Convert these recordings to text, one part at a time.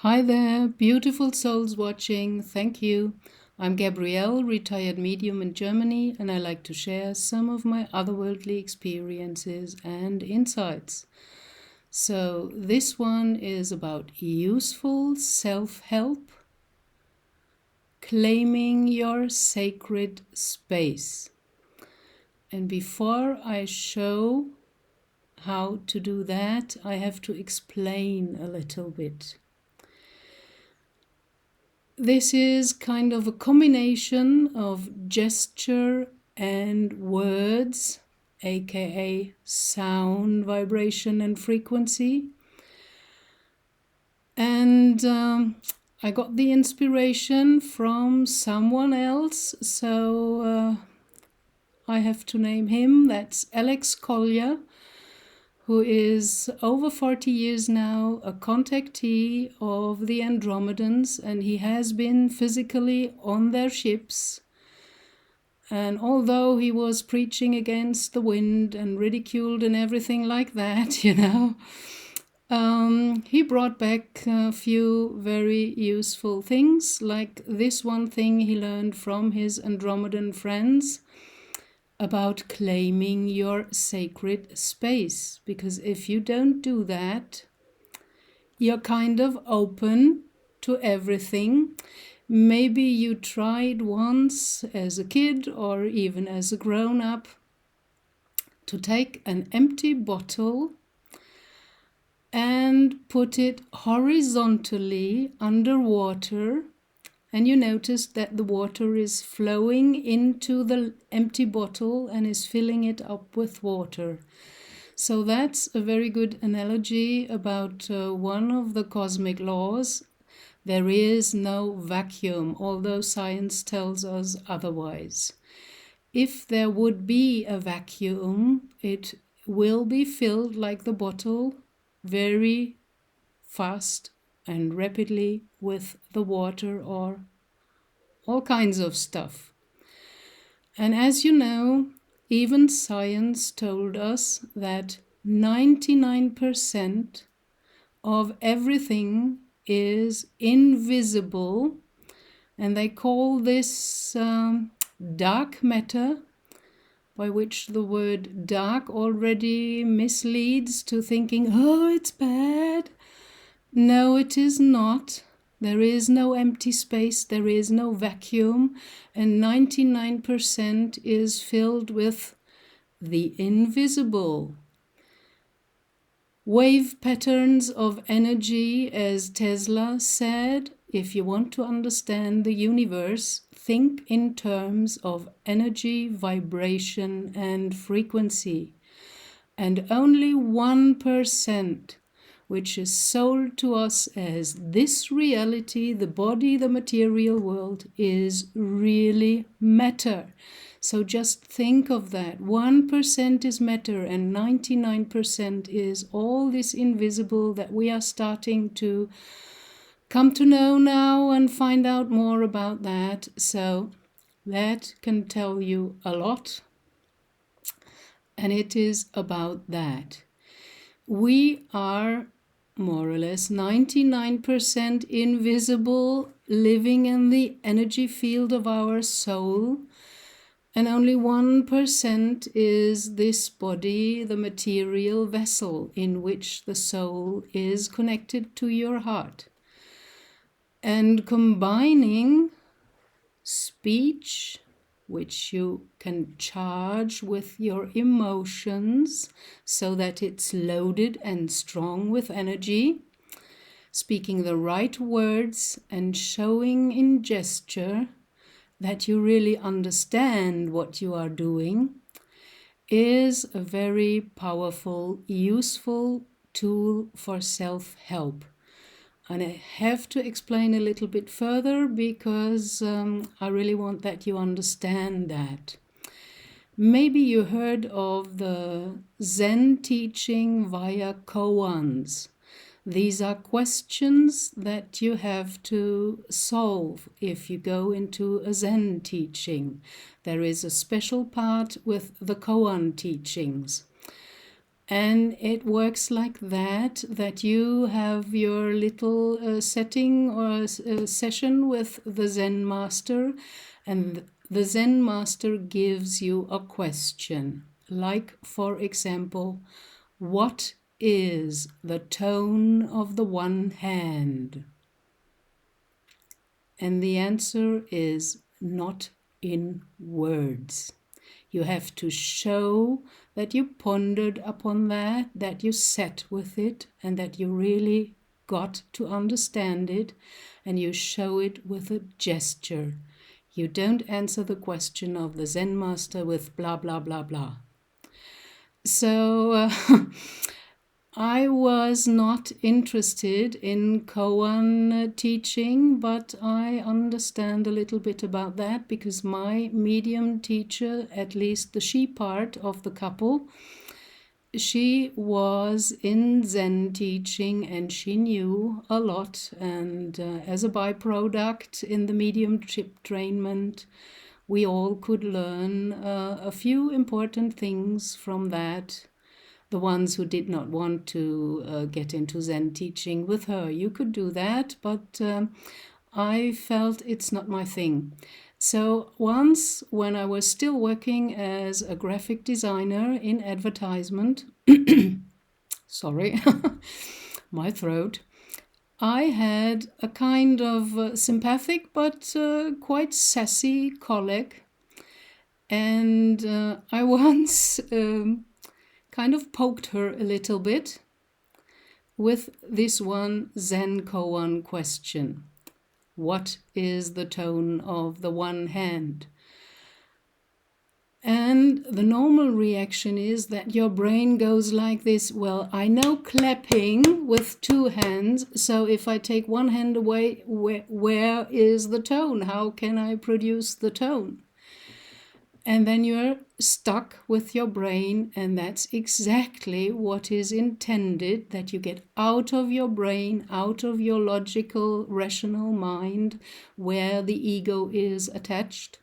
Hi there, beautiful souls watching. Thank you. I'm Gabrielle, retired medium in Germany, and I like to share some of my otherworldly experiences and insights. So, this one is about useful self-help, claiming your sacred space. And before I show how to do that, I have to explain a little bit. This is kind of a combination of gesture and words, aka sound, vibration, and frequency. And I got the inspiration from someone else, so I have to name him. That's Alex Collier, who is over 40 years now a contactee of the Andromedans, and he has been physically on their ships. And although he was preaching against the wind and ridiculed and everything like that, he brought back a few very useful things, like this one thing he learned from his Andromedan friends about claiming your sacred space. Because if you don't do that, you're kind of open to everything. Maybe you tried once as a kid or even as a grown-up to take an empty bottle and put it horizontally underwater, and you notice that the water is flowing into the empty bottle and is filling it up with water. So that's a very good analogy about one of the cosmic laws. There is no vacuum, although science tells us otherwise. If there would be a vacuum, it will be filled like the bottle very fast and rapidly with the water or all kinds of stuff. And as you know, even science told us that 99% of everything is invisible, and they call this dark matter, by which the word dark already misleads to thinking, oh, it's bad. No, it is not. There is no empty space, there is no vacuum, and 99% is filled with the invisible. Wave patterns of energy, as Tesla said. If you want to understand the universe, think in terms of energy, vibration, and frequency. And only 1%, which is sold to us as this reality, the body, the material world, is really matter. So just think of that. 1% is matter and 99% is all this invisible that we are starting to come to know now and find out more about that. So that can tell you a lot. And it is about that. We are more or less 99% invisible, living in the energy field of our soul. And only 1% is this body, the material vessel in which the soul is connected to your heart. And combining speech, which you can charge with your emotions so that it's loaded and strong with energy, speaking the right words and showing in gesture that you really understand what you are doing, is a very powerful, useful tool for self-help. And I have to explain a little bit further because I really want that you understand that. Maybe you heard of the Zen teaching via koans. These are questions that you have to solve if you go into a Zen teaching. There is a special part with the koan teachings. And it works like that, that you have your little setting or session with the Zen master, and the Zen master gives you a question. Like, for example, what is the tone of the one hand? And the answer is not in words. You have to show that you pondered upon that you sat with it, and that you really got to understand it, and you show it with a gesture. You don't answer the question of the Zen master with blah, blah, blah, blah. So I was not interested in koan teaching, but I understand a little bit about that because my medium teacher, at least the she part of the couple, she was in Zen teaching and she knew a lot. And as a byproduct in the mediumship trainment, we all could learn a few important things from that. The ones who did not want to get into Zen teaching with her. You could do that, but I felt it's not my thing. So once, when I was still working as a graphic designer in advertisement, sorry, my throat, I had a kind of sympathetic but quite sassy colleague. And I once kind of poked her a little bit with this one Zen koan question. What is the tone of the one hand? And the normal reaction is that your brain goes like this. Well, I know clapping with two hands, so if I take one hand away, where is the tone? How can I produce the tone? And then you're stuck with your brain, and that's exactly what is intended, that you get out of your brain, out of your logical, rational mind, where the ego is attached.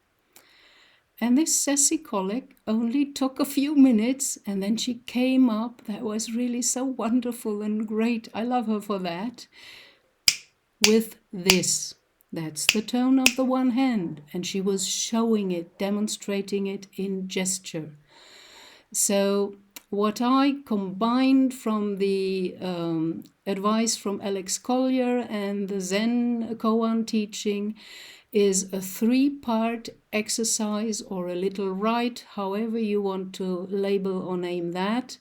And this sassy colleague only took a few minutes, and then she came up. That was really so wonderful and great. I love her for that. With this. That's the tone of the one hand. And she was showing it, demonstrating it in gesture. So what I combined from the advice from Alex Collier and the Zen koan teaching is a 3-part exercise, or a little rite, however you want to label or name that.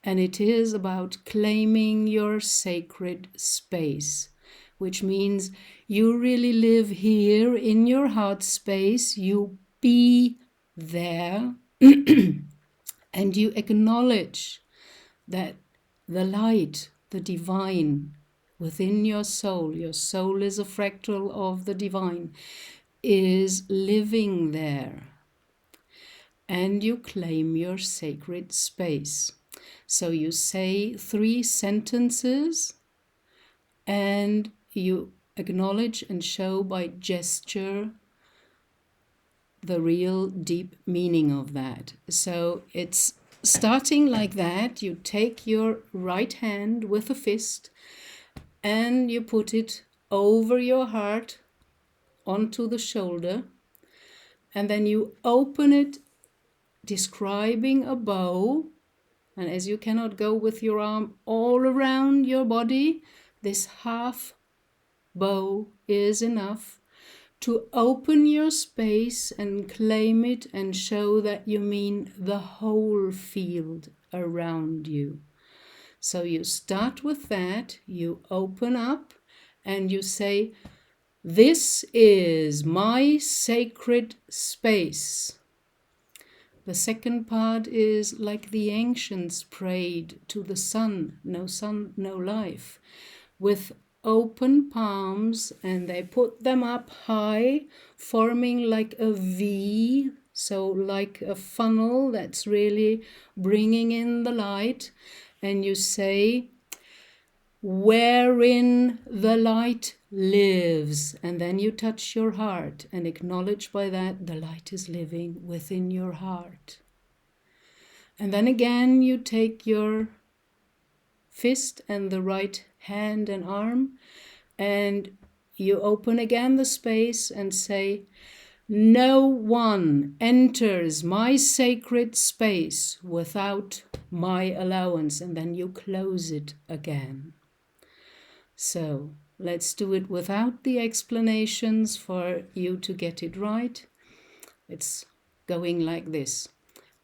And it is about claiming your sacred space, which means you really live here in your heart space, you be there, and you acknowledge that the light, the divine within your soul is a fractal of the divine, is living there. And you claim your sacred space. So you say 3 sentences and you acknowledge and show by gesture the real deep meaning of that. So it's starting like that. You take your right hand with a fist and you put it over your heart onto the shoulder, and then you open it, describing a bow. And as you cannot go with your arm all around your body, this half bow is enough to open your space and claim it and show that you mean the whole field around you. So you start with that, you open up and you say, this is my sacred space. The second part is like the ancients prayed to the sun, no life, with open palms, and they put them up high, forming like a V, so like a funnel that's really bringing in the light. And you say, wherein the light lives. And then you touch your heart and acknowledge by that the light is living within your heart. And then again, you take your fist and the right hand and arm, and you open again the space and say, no one enters my sacred space without my allowance. And then you close it again. So let's do it without the explanations for you to get it right. It's going like this.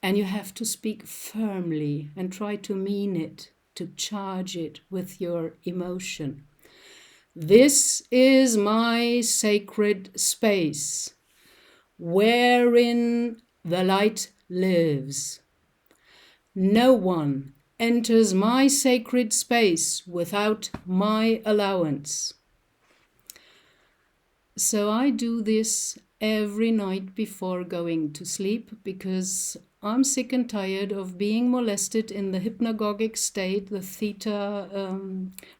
And you have to speak firmly and try to mean it, to charge it with your emotion. This is my sacred space, wherein the light lives. No one enters my sacred space without my allowance. So I do this every night before going to sleep because I'm sick and tired of being molested in the hypnagogic state, the theta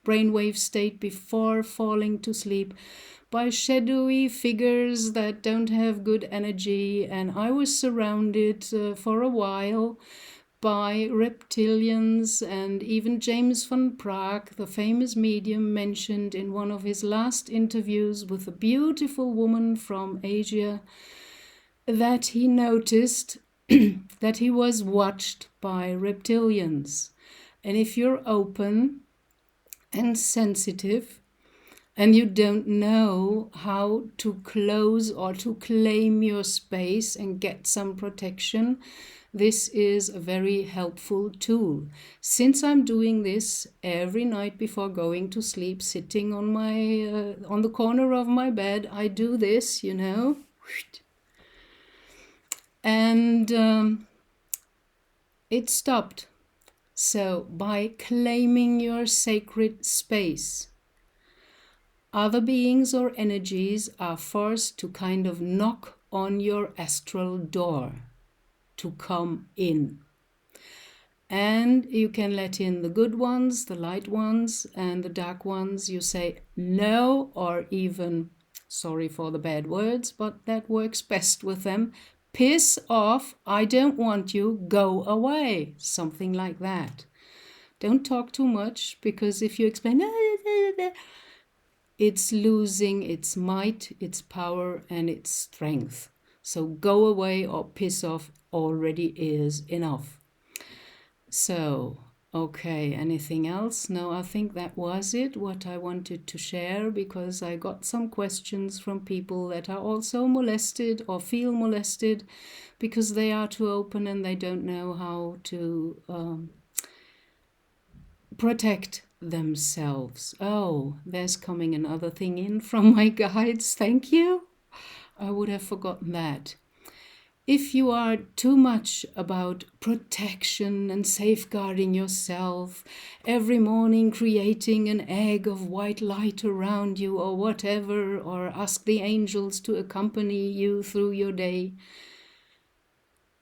brainwave state before falling to sleep, by shadowy figures that don't have good energy. And I was surrounded for a while by reptilians, and even James van Praag, the famous medium, mentioned in one of his last interviews with a beautiful woman from Asia that he noticed that he was watched by reptilians. And if you're open and sensitive, and you don't know how to close or to claim your space and get some protection, this is a very helpful tool. Since I'm doing this every night before going to sleep, sitting on my on the corner of my bed, I do this, you know, and it stopped. So by claiming your sacred space, other beings or energies are forced to kind of knock on your astral door to come in. And you can let in the good ones, the light ones, and the dark ones. You say no, or even, sorry for the bad words, but that works best with them. Piss off, I don't want you, go away. Something like that. Don't talk too much, because if you explain, it's losing its might, its power, and its strength. So go away or piss off already is enough. So, okay, anything else? No, I think that was it, what I wanted to share, because I got some questions from people that are also molested or feel molested because they are too open and they don't know how to protect themselves. Oh, there's coming another thing in from my guides. Thank you. I would have forgotten that. If you are too much about protection and safeguarding yourself, every morning creating an egg of white light around you or whatever, or ask the angels to accompany you through your day,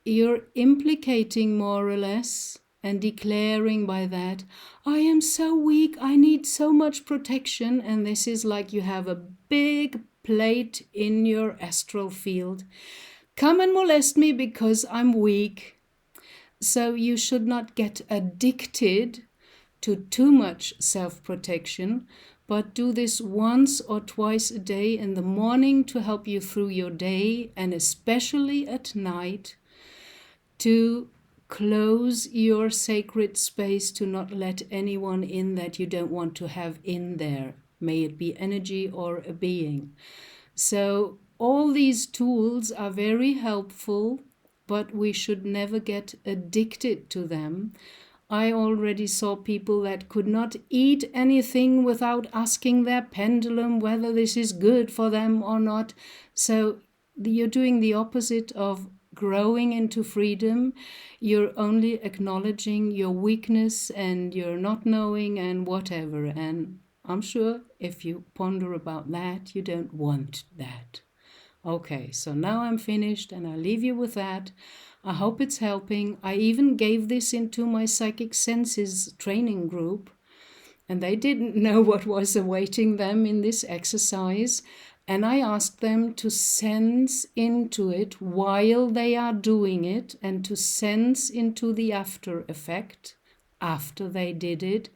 you're implicating more or less and declaring by that, I am so weak, I need so much protection. And this is like you have a big plate in your astral field. Come and molest me because I'm weak. So you should not get addicted to too much self-protection, but do this once or twice a day in the morning to help you through your day, and especially at night, to close your sacred space, to not let anyone in that you don't want to have in there, may it be energy or a being. So all these tools are very helpful, but we should never get addicted to them. I already saw people that could not eat anything without asking their pendulum whether this is good for them or not. So you're doing the opposite of growing into freedom. You're only acknowledging your weakness and your not knowing and whatever. And I'm sure if you ponder about that, you don't want that. Okay, so now I'm finished and I leave you with that. I hope it's helping. I even gave this into my psychic senses training group, and they didn't know what was awaiting them in this exercise. And I asked them to sense into it while they are doing it, and to sense into the after effect after they did it.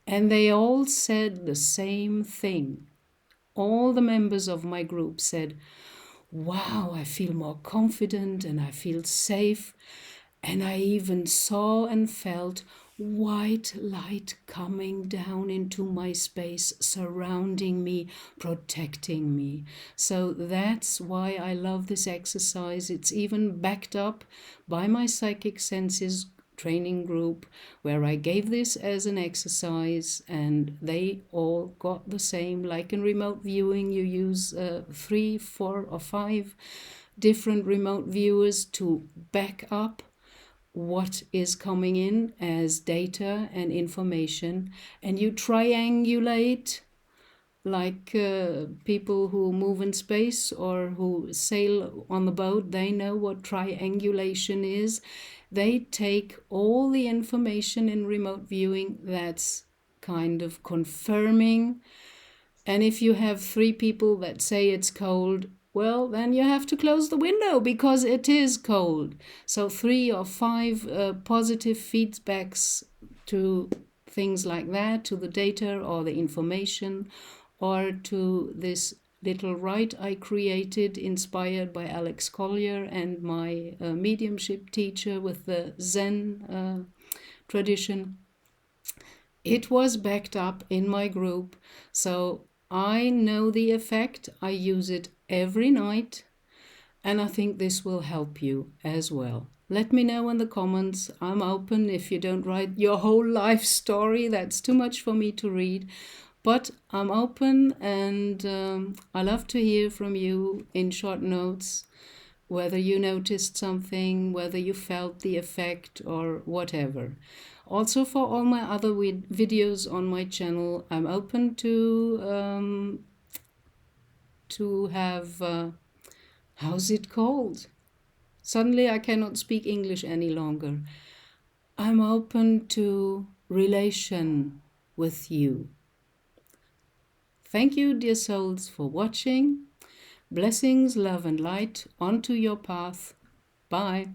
And they all said the same thing. All the members of my group said, wow, I feel more confident and I feel safe. And I even saw and felt white light coming down into my space, surrounding me, protecting me. So that's why I love this exercise. It's even backed up by my psychic senses training group, where I gave this as an exercise and they all got the same. Like in remote viewing, you use 3, 4 or 5 different remote viewers to back up what is coming in as data and information, and you triangulate like people who move in space or who sail on the boat. They know what triangulation is. They take all the information in remote viewing that's kind of confirming. And if you have 3 people that say it's cold, well, then you have to close the window because it is cold. So 3 or 5 positive feedbacks to things like that, to the data or the information, or to this little rite I created inspired by Alex Collier and my mediumship teacher with the Zen tradition. It was backed up in my group, so I know the effect. I use it every night, and I think this will help you as well. Let me know in the comments. I'm open. If you don't write your whole life story, that's too much for me to read. But I'm open, and I love to hear from you in short notes, whether you noticed something, whether you felt the effect, or whatever. Also, for all my other videos on my channel, I'm open to have, how's it called? Suddenly I cannot speak English any longer. I'm open to relation with you. Thank you, dear souls, for watching. Blessings, love and light onto your path. Bye.